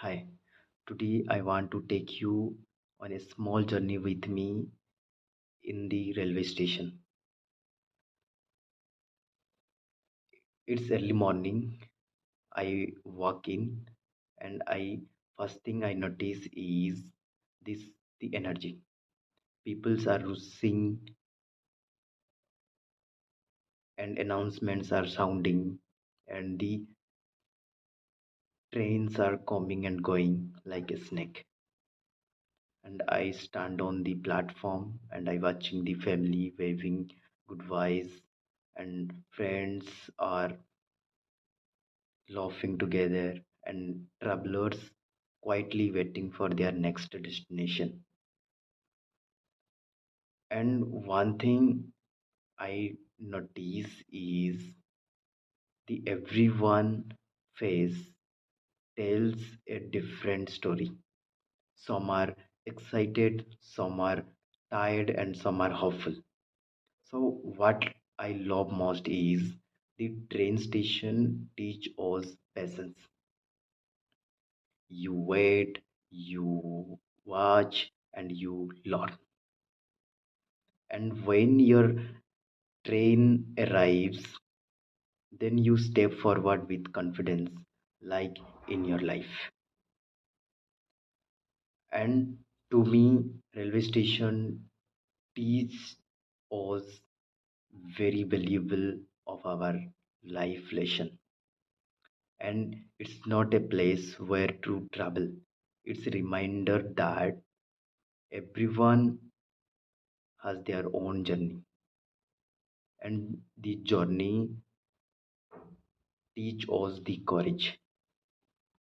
Hi, today I want to take you on a small journey with me in the railway station. It's early morning. I walk in and I first thing I notice is this the energy. Peoples are rushing and announcements are sounding and the trains are coming and going like a snake. And I stand on the platform and I watching the family waving goodbyes and friends are laughing together and travelers quietly waiting for their next destination. And one thing I notice is the everyone face tells a different story. Some are excited, some are tired, and some are hopeful. So what I love most is the train station teach us patience. You wait, you watch, and you learn. And when your train arrives, then you step forward with confidence, like in your life. And to me, railway station teach us very valuable of our life lesson. And it's not a place where to travel. It's a reminder that everyone has their own journey, and the journey teach us the courage.